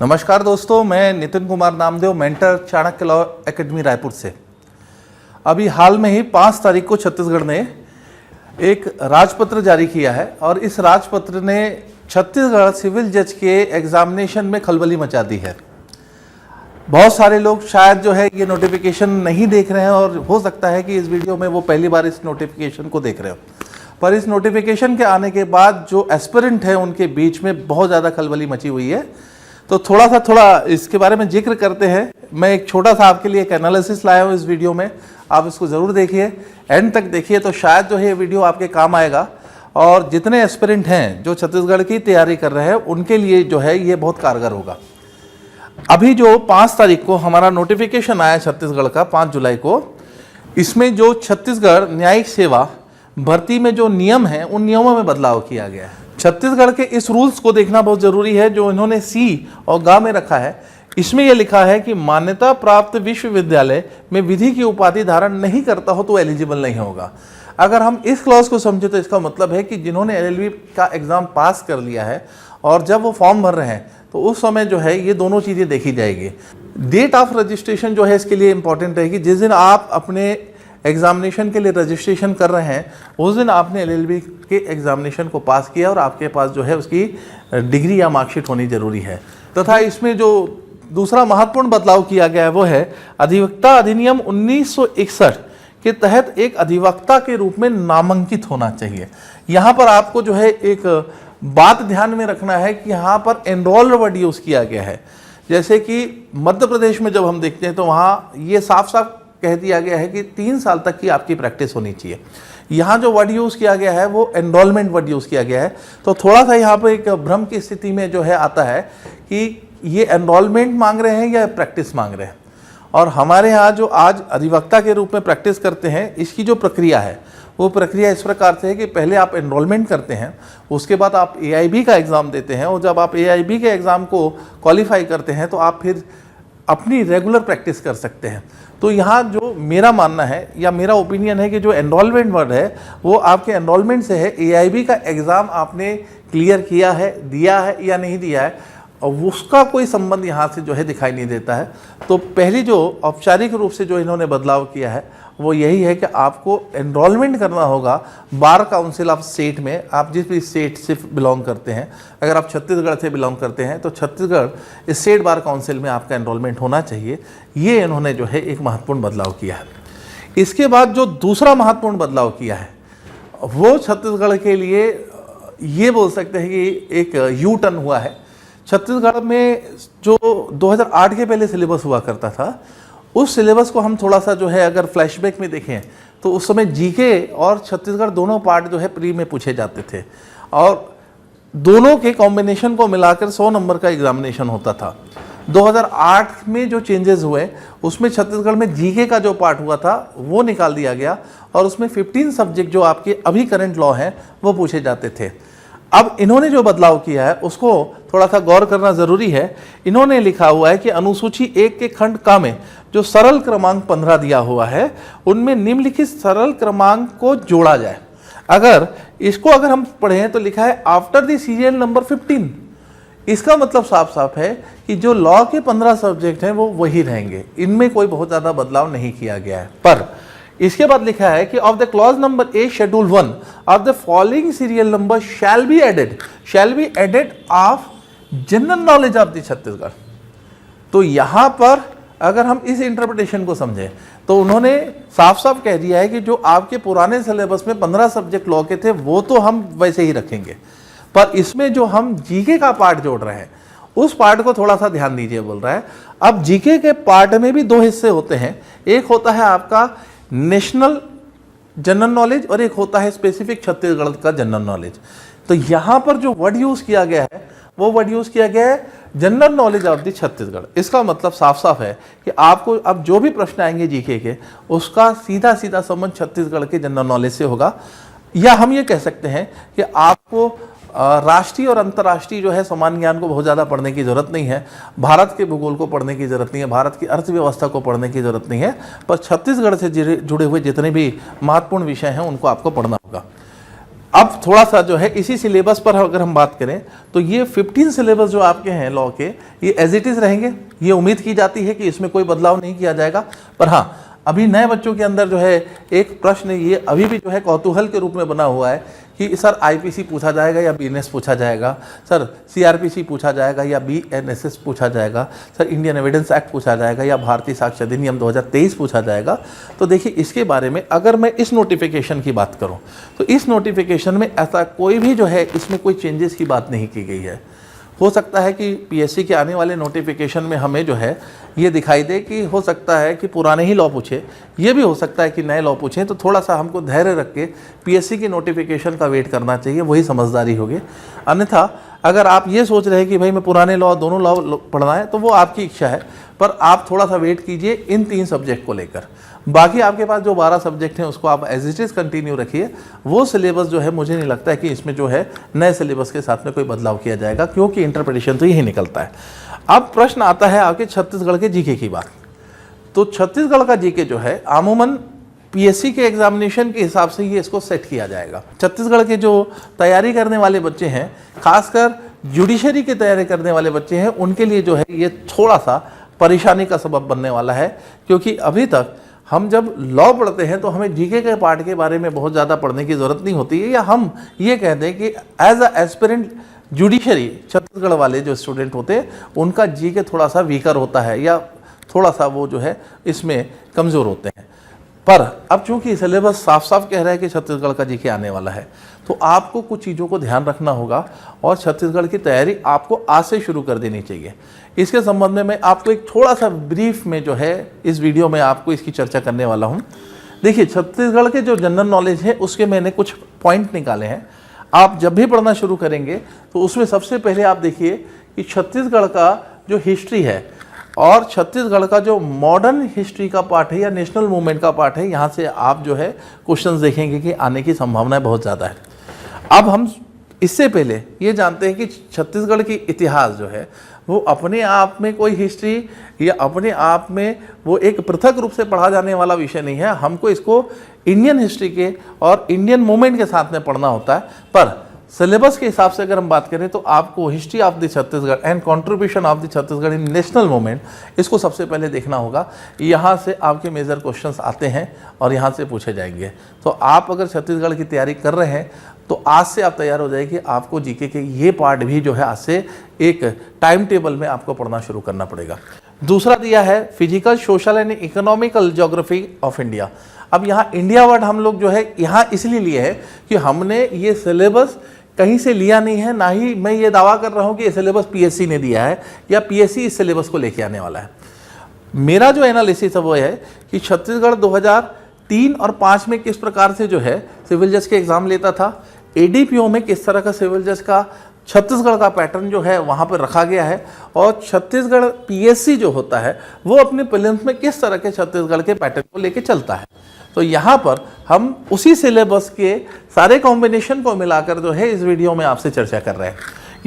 नमस्कार दोस्तों, मैं Nitin Kumar Namdev, mentor, Chanakya law academy Raipur से। अभी हाल में ही 5 तारीख को छत्तीसगढ़ ने एक राजपत्र जारी किया है और इस राजपत्र ने छत्तीसगढ़ सिविल जज के एग्जामिनेशन में खलबली मचा दी है। बहुत सारे लोग शायद जो है ये नोटिफिकेशन नहीं देख रहे हैं और हो सकता है कि इस वीडियो में वो पहली बार इस नोटिफिकेशन को देख रहे हो, पर इस नोटिफिकेशन के आने के बाद जो एस्पिरेंट है उनके बीच में बहुत ज़्यादा खलबली मची हुई है। तो थोड़ा इसके बारे में जिक्र करते हैं। मैं एक छोटा सा आपके लिए एक एनालिसिस लाया हूँ इस वीडियो में, आप इसको ज़रूर देखिए, एंड तक देखिए, तो शायद जो है ये वीडियो आपके काम आएगा। और जितने एस्पिरेंट हैं जो छत्तीसगढ़ की तैयारी कर रहे हैं उनके लिए जो है ये बहुत कारगर होगा। अभी जो 5 तारीख को हमारा नोटिफिकेशन आया छत्तीसगढ़ का 5 जुलाई को, इसमें जो छत्तीसगढ़ न्यायिक सेवा भर्ती में जो नियम हैं उन नियमों में बदलाव किया गया है। छत्तीसगढ़ के इस रूल्स को देखना बहुत ज़रूरी है जो इन्होंने सी और गा में रखा है। इसमें यह लिखा है कि मान्यता प्राप्त विश्वविद्यालय में विधि की उपाधि धारण नहीं करता हो तो एलिजिबल नहीं होगा। अगर हम इस क्लॉज को समझे तो इसका मतलब है कि जिन्होंने एलएलबी का एग्ज़ाम पास कर लिया है और जब वो फॉर्म भर रहे हैं तो उस समय जो है ये दोनों चीज़ें देखी जाएगी। डेट ऑफ रजिस्ट्रेशन जो है इसके लिए इंपॉर्टेंट है कि जिस दिन आप अपने एग्जामिनेशन के लिए रजिस्ट्रेशन कर रहे हैं उस दिन आपने एलएलबी के एग्जामिनेशन को पास किया और आपके पास जो है उसकी डिग्री या मार्कशीट होनी जरूरी है। तथा इसमें जो दूसरा महत्वपूर्ण बदलाव किया गया है वो है अधिवक्ता अधिनियम 1961 के तहत एक अधिवक्ता के रूप में नामांकित होना चाहिए। यहाँ पर आपको जो है एक बात ध्यान में रखना है कि यहाँ पर एनरोल्ड वर्ड यूज़ किया गया है। जैसे कि मध्य प्रदेश में जब हम देखते हैं तो वहाँ ये साफ साफ कह दिया गया है कि 3 साल तक की आपकी प्रैक्टिस होनी चाहिए। यहाँ जो वर्ड यूज़ किया गया है वो एनरोलमेंट वर्ड यूज़ किया गया है। तो थोड़ा सा यहाँ पर एक भ्रम की स्थिति में जो है आता है कि ये एनरोलमेंट मांग रहे हैं या प्रैक्टिस मांग रहे हैं। और हमारे यहाँ जो आज अधिवक्ता के रूप में प्रैक्टिस करते हैं इसकी जो प्रक्रिया है वो प्रक्रिया इस प्रकार से है कि पहले आप एनरोलमेंट करते हैं, उसके बाद आप एआईबी का एग्ज़ाम देते हैं और जब आप एआईबी के एग्ज़ाम को क्वालिफाई करते हैं तो आप फिर अपनी रेगुलर प्रैक्टिस कर सकते हैं। तो यहाँ जो मेरा मानना है या मेरा ओपिनियन है कि जो एनरोलमेंट वर्ड है वो आपके एनरोलमेंट से है। एआईबी का एग्ज़ाम आपने क्लियर किया है, दिया है या नहीं दिया है, और उसका कोई संबंध यहाँ से जो है दिखाई नहीं देता है। तो पहली जो औपचारिक रूप से जो इन्होंने बदलाव किया है वो यही है कि आपको एनरोलमेंट करना होगा बार काउंसिल ऑफ स्टेट में। आप जिस भी स्टेट से बिलोंग करते हैं, अगर आप छत्तीसगढ़ से बिलोंग करते हैं तो छत्तीसगढ़ स्टेट बार काउंसिल में आपका एनरोलमेंट होना चाहिए। ये इन्होंने जो है एक महत्वपूर्ण बदलाव किया है। इसके बाद जो दूसरा महत्वपूर्ण बदलाव किया है वो छत्तीसगढ़ के लिए ये बोल सकते हैं कि एक यू टर्न हुआ है। छत्तीसगढ़ में जो 2008 के पहले सिलेबस हुआ करता था उस सिलेबस को हम थोड़ा सा जो है अगर फ्लैशबैक में देखें तो उस समय जीके और छत्तीसगढ़ दोनों पार्ट जो है प्री में पूछे जाते थे और दोनों के कॉम्बिनेशन को मिलाकर 100 नंबर का एग्जामिनेशन होता था। 2008 में जो चेंजेस हुए उसमें छत्तीसगढ़ में जीके का जो पार्ट हुआ था वो निकाल दिया गया और उसमें 15 सब्जेक्ट जो आपके अभी करंट लॉ हैं वो पूछे जाते थे। अब इन्होंने जो बदलाव किया है उसको थोड़ा सा गौर करना ज़रूरी है। इन्होंने लिखा हुआ है कि अनुसूची 1 के खंड का में जो सरल क्रमांक 15 दिया हुआ है उनमें निम्नलिखित सरल क्रमांक को जोड़ा जाए। अगर हम पढ़ें तो लिखा है आफ्टर द सीरियल नंबर 15। इसका मतलब साफ साफ है कि जो लॉ के 15 सब्जेक्ट हैं वो वही रहेंगे, इनमें कोई बहुत ज़्यादा बदलाव नहीं किया गया है। पर इसके बाद लिखा है कि of the clause number A schedule 1 of the following serial number shall be added of general knowledge of the Chhattisgarh. तो यहाँ पर अगर हम इस इंटरप्रिटेशन को समझें तो उन्होंने साफ साफ कह दिया है कि जो आपके पुराने सिलेबस में 15 सब्जेक्ट लॉ के थे वो तो हम वैसे ही रखेंगे, पर इसमें जो हम जीके का पार्ट जोड़ रहे हैं उस पार्ट को थोड़ा सा ध्यान दीजिए बोल रहा है। अब जीके के पार्ट में भी 2 हिस्से होते हैं, एक होता है आपका नेशनल जनरल नॉलेज और एक होता है स्पेसिफिक छत्तीसगढ़ का जनरल नॉलेज। तो यहाँ पर जो वर्ड यूज़ किया गया है वो वर्ड यूज़ किया गया है general knowledge of the Chhattisgarh. इसका मतलब साफ साफ है कि आपको अब जो भी प्रश्न आएंगे जीके के उसका सीधा सीधा संबंध छत्तीसगढ़ के जनरल नॉलेज से होगा। या हम ये कह सकते हैं कि आपको राष्ट्रीय और अंतर्राष्ट्रीय जो है सामान्य ज्ञान को बहुत ज़्यादा पढ़ने की ज़रूरत नहीं है, भारत के भूगोल को पढ़ने की ज़रूरत नहीं है, भारत की अर्थव्यवस्था को पढ़ने की ज़रूरत नहीं है, पर छत्तीसगढ़ से जुड़े हुए जितने भी महत्वपूर्ण विषय हैं उनको आपको पढ़ना होगा। अब थोड़ा सा जो है इसी सिलेबस पर अगर हम बात करें तो ये 15 सिलेबस जो आपके हैं लॉ के, ये एज इट इज रहेंगे। ये उम्मीद की जाती है कि इसमें कोई बदलाव नहीं किया जाएगा। पर हाँ, अभी नए बच्चों के अंदर जो है एक प्रश्न ये अभी भी जो है कौतूहल के रूप में बना हुआ है कि सर आईपीसी पूछा जाएगा या बीएनएस पूछा जाएगा, सर सीआरपीसी पूछा जाएगा या बीएनएसएस पूछा जाएगा, सर इंडियन एविडेंस एक्ट पूछा जाएगा या भारतीय साक्ष्य अधिनियम 2023 पूछा जाएगा। तो देखिए, इसके बारे में अगर मैं इस नोटिफिकेशन की बात करूं तो इस नोटिफिकेशन में ऐसा कोई भी जो है इसमें कोई चेंजेस की बात नहीं की गई है। हो सकता है कि पीएससी के आने वाले नोटिफिकेशन में हमें जो है ये दिखाई दे कि हो सकता है कि पुराने ही लॉ पूछे, ये भी हो सकता है कि नए लॉ पूछें। तो थोड़ा सा हमको धैर्य रख के पीएससी की नोटिफिकेशन का वेट करना चाहिए, वही समझदारी होगी। अन्यथा अगर आप ये सोच रहे हैं कि भाई मैं पुराने लॉ दोनों लॉ पढ़ना है, तो वो आपकी इच्छा है, पर आप थोड़ा सा वेट कीजिए इन 3 सब्जेक्ट को लेकर। बाकी आपके पास जो 12 सब्जेक्ट हैं उसको आप एज इट इज कंटिन्यू रखिए। वो सिलेबस जो है मुझे नहीं लगता है कि इसमें जो है नए सिलेबस के साथ में कोई बदलाव किया जाएगा, क्योंकि इंटरप्रिटेशन तो यही निकलता है। अब प्रश्न आता है आपके छत्तीसगढ़ के जीके की बात। तो छत्तीसगढ़ का जीके जो है अमूमन पीएससी के एग्जामिनेशन के हिसाब से ही इसको सेट किया जाएगा। छत्तीसगढ़ के जो तैयारी करने वाले बच्चे हैं, खासकर जुडिशरी की तैयारी करने वाले बच्चे हैं, उनके लिए जो है ये थोड़ा सा परेशानी का सबब बनने वाला है। क्योंकि अभी तक हम जब लॉ पढ़ते हैं तो हमें जीके के पार्ट के बारे में बहुत ज़्यादा पढ़ने की ज़रूरत नहीं होती है, या हम ये कह दें कि as a aspirant judiciary Chhattisgarh वाले जो स्टूडेंट होते हैं उनका जीके थोड़ा सा वीकर होता है, या थोड़ा सा वो जो है इसमें कमज़ोर होते हैं। पर अब चूंकि सिलेबस साफ साफ कह रहा है कि छत्तीसगढ़ का जीके आने वाला है, तो आपको कुछ चीज़ों को ध्यान रखना होगा और छत्तीसगढ़ की तैयारी आपको आज से शुरू कर देनी चाहिए। इसके संबंध में मैं आपको एक थोड़ा सा ब्रीफ में जो है इस वीडियो में आपको इसकी चर्चा करने वाला हूँ। देखिए, छत्तीसगढ़ के जो जनरल नॉलेज है उसके मैंने कुछ पॉइंट निकाले हैं। आप जब भी पढ़ना शुरू करेंगे तो उसमें सबसे पहले आप देखिए कि छत्तीसगढ़ का जो हिस्ट्री है और छत्तीसगढ़ का जो मॉडर्न हिस्ट्री का पार्ट है या नेशनल मूवमेंट का पार्ट है, यहाँ से आप जो है क्वेश्चंस देखेंगे कि आने की संभावनाएं बहुत ज़्यादा है। अब हम इससे पहले ये जानते हैं कि छत्तीसगढ़ की इतिहास जो है वो अपने आप में कोई हिस्ट्री या अपने आप में वो एक पृथक रूप से पढ़ा जाने वाला विषय नहीं है। हमको इसको इंडियन हिस्ट्री के और इंडियन मूवमेंट के साथ में पढ़ना होता है। पर सिलेबस के हिसाब से अगर हम बात करें तो आपको history of the Chhattisgarh and contribution of the Chhattisgarh in national movement, इसको सबसे पहले देखना होगा। यहाँ से आपके मेजर क्वेश्चंस आते हैं और यहाँ से पूछे जाएंगे। तो आप अगर छत्तीसगढ़ की तैयारी कर रहे हैं तो आज से आप तैयार हो जाएगी। आपको जीके के ये पार्ट भी जो है आज से एक टाइम टेबल में आपको पढ़ना शुरू करना पड़ेगा। दूसरा दिया है physical, social and economical geography of India. अब यहाँ इंडिया वर्ड हम लोग जो है यहाँ इसलिए लिए है कि हमने ये सिलेबस कहीं से लिया नहीं है, ना ही मैं ये दावा कर रहा हूँ कि ये सिलेबस पीएससी ने दिया है या पीएससी इस सिलेबस को लेके आने वाला है। मेरा जो एनालिसिस है वो है कि छत्तीसगढ़ 2003 और 5 में किस प्रकार से जो है सिविल जज के एग्जाम लेता था, एडीपीओ में किस तरह का सिविल जज का छत्तीसगढ़ का पैटर्न जो है वहाँ पर रखा गया है, और छत्तीसगढ़ पीएससी जो होता है वो अपने प्रीलिम्स में किस तरह के छत्तीसगढ़ के पैटर्न को लेके चलता है। तो यहाँ पर हम उसी सिलेबस के सारे कॉम्बिनेशन को मिलाकर जो है इस वीडियो में आपसे चर्चा कर रहे हैं।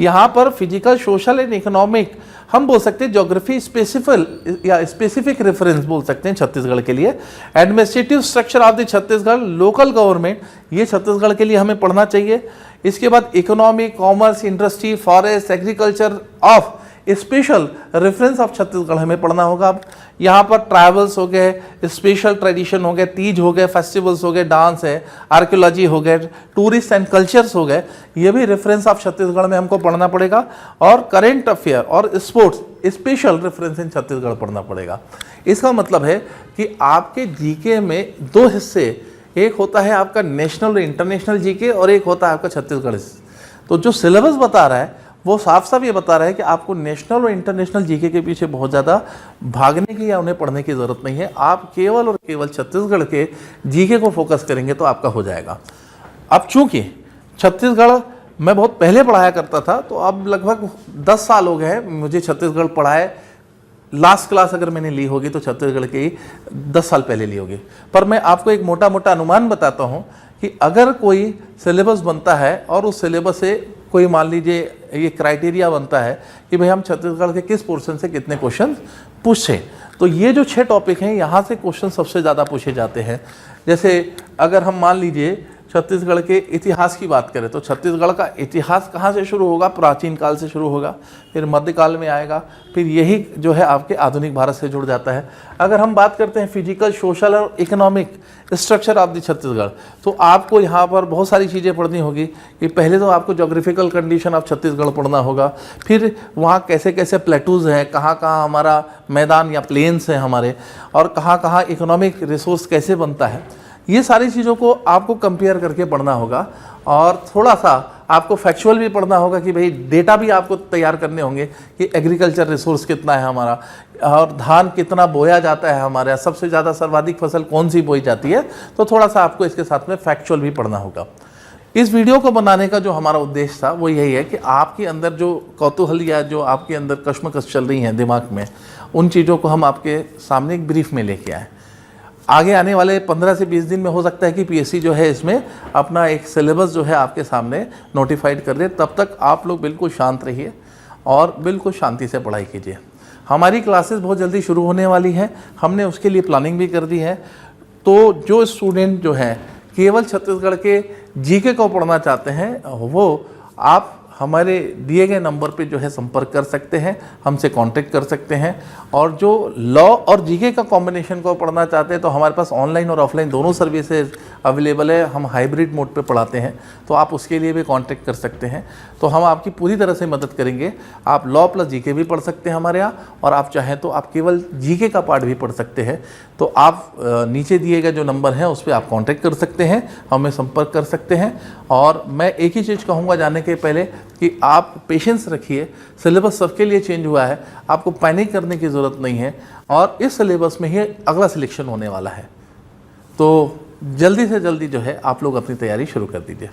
यहाँ पर फिजिकल, सोशल एंड इकोनॉमिक हम बोल सकते हैं, ज्योग्राफी स्पेसिफिक या स्पेसिफिक रेफरेंस बोल सकते हैं छत्तीसगढ़ के लिए। Administrative structure of the Chhattisgarh, local government, ये छत्तीसगढ़ के लिए हमें पढ़ना चाहिए। इसके बाद economy, commerce, industry, forest, agriculture of special reference of Chhattisgarh हमें पढ़ना होगा। अब यहाँ पर ट्रैवल्स हो गए, स्पेशल ट्रेडिशन हो गए, तीज हो गए, फेस्टिवल्स हो गए, डांस है, आर्कियोलॉजी हो गए, टूरिस्ट एंड कल्चर्स हो गए, ये भी रेफरेंस ऑफ छत्तीसगढ़ में हमको पढ़ना पड़ेगा। और करेंट अफेयर और sports special reference in Chhattisgarh पढ़ना पड़ेगा। इसका मतलब है कि आपके जीके में 2 हिस्से, एक होता है आपका नेशनल और इंटरनेशनल जीके और एक होता है आपका छत्तीसगढ़। तो जो सिलेबस बता रहा है वो साफ साफ ये बता रहा है कि आपको नेशनल और इंटरनेशनल जीके के पीछे बहुत ज़्यादा भागने की या उन्हें पढ़ने की ज़रूरत नहीं है। आप केवल और केवल छत्तीसगढ़ के जीके को फोकस करेंगे तो आपका हो जाएगा। अब चूंकि छत्तीसगढ़ मैं बहुत पहले पढ़ाया करता था, तो अब लगभग 10 साल हो गए हैं मुझे छत्तीसगढ़ पढ़ाए। लास्ट क्लास अगर मैंने ली होगी तो छत्तीसगढ़ की 10 साल पहले ली होगी। पर मैं आपको एक मोटा मोटा अनुमान बताता हूँ कि अगर कोई सिलेबस बनता है और उस सिलेबस से कोई मान लीजिए ये क्राइटेरिया बनता है कि भाई हम छत्तीसगढ़ के किस पोर्शन से कितने क्वेश्चन पूछें, तो ये जो 6 टॉपिक हैं यहाँ से क्वेश्चन सबसे ज़्यादा पूछे जाते हैं। जैसे अगर हम मान लीजिए छत्तीसगढ़ के इतिहास की बात करें तो छत्तीसगढ़ का इतिहास कहाँ से शुरू होगा? प्राचीन काल से शुरू होगा, फिर मध्यकाल में आएगा, फिर यही जो है आपके आधुनिक भारत से जुड़ जाता है। अगर हम बात करते हैं फिजिकल, सोशल और economic structure of the Chhattisgarh, तो आपको यहाँ पर बहुत सारी चीज़ें पढ़नी होगी कि पहले तो आपको जोग्राफिकल कंडीशन ऑफ छत्तीसगढ़ पढ़ना होगा, फिर वहाँ कैसे कैसे प्लेटूज़ हैं, कहाँ कहाँ हमारा मैदान या प्लेन्स हैं हमारे, और कहाँ कहाँ इकोनॉमिक रिसोर्स कैसे बनता है, ये सारी चीज़ों को आपको कंपेयर करके पढ़ना होगा। और थोड़ा सा आपको फैक्चुअल भी पढ़ना होगा कि भाई डेटा भी आपको तैयार करने होंगे कि एग्रीकल्चर रिसोर्स कितना है हमारा, और धान कितना बोया जाता है हमारे यहाँ, सबसे ज़्यादा सर्वाधिक फसल कौन सी बोई जाती है, तो थोड़ा सा आपको इसके साथ में फैक्चुअल भी पढ़ना होगा। इस वीडियो को बनाने का जो हमारा उद्देश्य था वो यही है कि आपके अंदर जो कौतूहल या जो आपके अंदर कश्मकश चल रही हैं दिमाग में, उन चीज़ों को हम आपके सामने एक ब्रीफ में लेके आए। आगे आने वाले 15 से 20 दिन में हो सकता है कि पीएससी जो है इसमें अपना एक सिलेबस जो है आपके सामने नोटिफाइड कर दे। तब तक आप लोग बिल्कुल शांत रहिए और बिल्कुल शांति से पढ़ाई कीजिए। हमारी क्लासेस बहुत जल्दी शुरू होने वाली हैं, हमने उसके लिए प्लानिंग भी कर दी है। तो जो स्टूडेंट जो है केवल छत्तीसगढ़ के जीके को पढ़ना चाहते हैं, वो आप हमारे दिए गए नंबर पे जो है संपर्क कर सकते हैं, हमसे कांटेक्ट कर सकते हैं। और जो लॉ और जीके का कॉम्बिनेशन को पढ़ना चाहते हैं तो हमारे पास ऑनलाइन और ऑफलाइन दोनों सर्विसेज अवेलेबल है, हम हाइब्रिड मोड पे पढ़ाते हैं, तो आप उसके लिए भी कांटेक्ट कर सकते हैं। तो हम आपकी पूरी तरह से मदद करेंगे। आप लॉ प्लस जीके भी पढ़ सकते हैं हमारे यहाँ, और आप चाहें तो आप केवल जीके का पार्ट भी पढ़ सकते हैं। तो आप नीचे दिए गए जो नंबर हैं उस पर आप कॉन्टैक्ट कर सकते हैं, हमें संपर्क कर सकते हैं। और मैं एक ही चीज़ कहूँगा जाने के पहले कि आप पेशेंस रखिए, सिलेबस सबके लिए चेंज हुआ है, आपको पैनिक करने की ज़रूरत नहीं है, और इस सिलेबस में ही अगला सिलेक्शन होने वाला है। तो जल्दी से जल्दी जो है आप लोग अपनी तैयारी शुरू कर दीजिए।